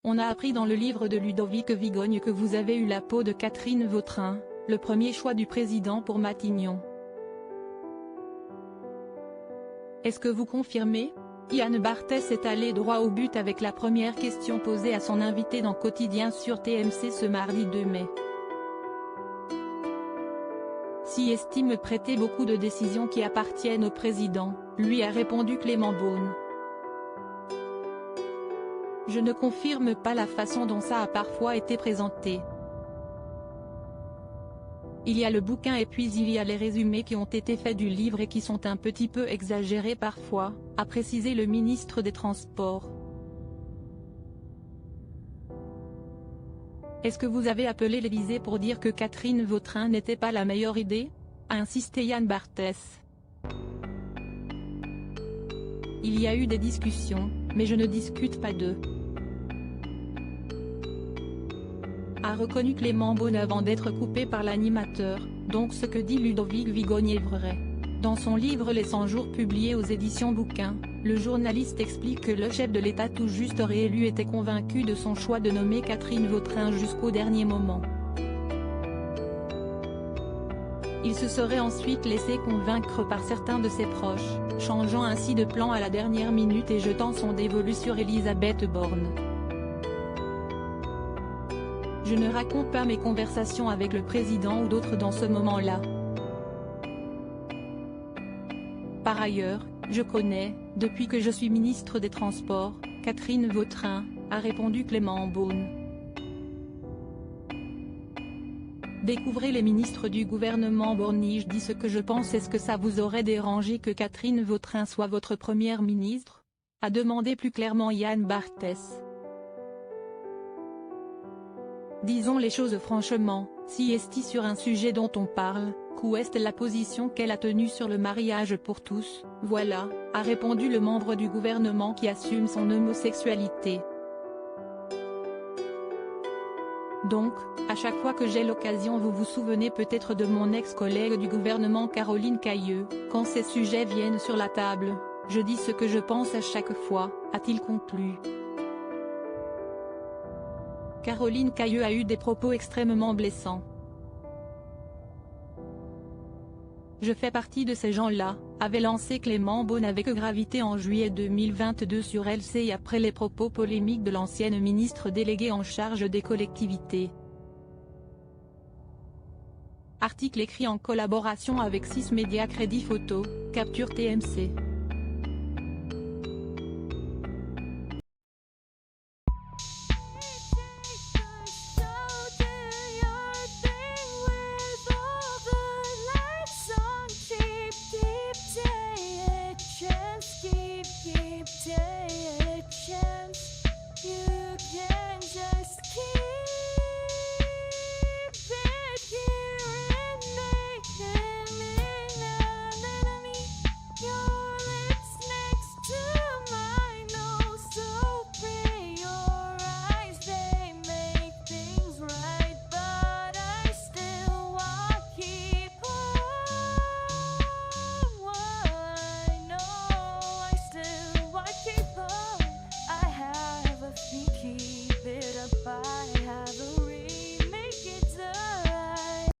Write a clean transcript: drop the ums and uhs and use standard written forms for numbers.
On a appris dans le livre de Ludovic Vigogne que vous avez eu la peau de Catherine Vautrin, le premier choix du président pour Matignon. Est-ce que vous confirmez? Yann Barthès est allé droit au but avec la première question posée à son invité dans Quotidien sur TMC ce mardi 2 mai. Si estime prêter beaucoup de décisions qui appartiennent au président, lui a répondu Clément Beaune. Je ne confirme pas la façon dont ça a parfois été présenté. Il y a le bouquin et puis il y a les résumés qui ont été faits du livre et qui sont un petit peu exagérés parfois, a précisé le ministre des Transports. Est-ce que vous avez appelé l'Élysée pour dire que Catherine Vautrin n'était pas la meilleure idée? A insisté Yann Barthès. Il y a eu des discussions, mais je ne discute pas d'eux. A reconnu Clément Beaune avant d'être coupé par l'animateur, donc ce que dit Ludovic Vigogne est vrai. Dans son livre Les 100 jours publié aux éditions Bouquin, le journaliste explique que le chef de l'État tout juste réélu était convaincu de son choix de nommer Catherine Vautrin jusqu'au dernier moment. Il se serait ensuite laissé convaincre par certains de ses proches, changeant ainsi de plan à la dernière minute et jetant son dévolu sur Elisabeth Borne. Je ne raconte pas mes conversations avec le président ou d'autres dans ce moment-là. Par ailleurs, je connais, depuis que je suis ministre des Transports, Catherine Vautrin, a répondu Clément Beaune. Découvrez les ministres du gouvernement Borny. Je dis ce que je pense. Est-ce que ça vous aurait dérangé que Catherine Vautrin soit votre première ministre? A demandé plus clairement Yann Barthès. Disons les choses franchement, si est sur un sujet dont on parle, qu'où est la position qu'elle a tenue sur le mariage pour tous, voilà, a répondu le membre du gouvernement qui assume son homosexualité. Donc, à chaque fois que j'ai l'occasion, vous vous souvenez peut-être de mon ex-collègue du gouvernement Caroline Cayeux, quand ces sujets viennent sur la table, je dis ce que je pense à chaque fois, a-t-il conclu. Caroline Cayeux a eu des propos extrêmement blessants. Je fais partie de ces gens-là, avait lancé Clément Beaune avec gravité en juillet 2022 sur LCI après les propos polémiques de l'ancienne ministre déléguée en charge des collectivités. Article écrit en collaboration avec 6 médias Crédit Photo, Capture TMC.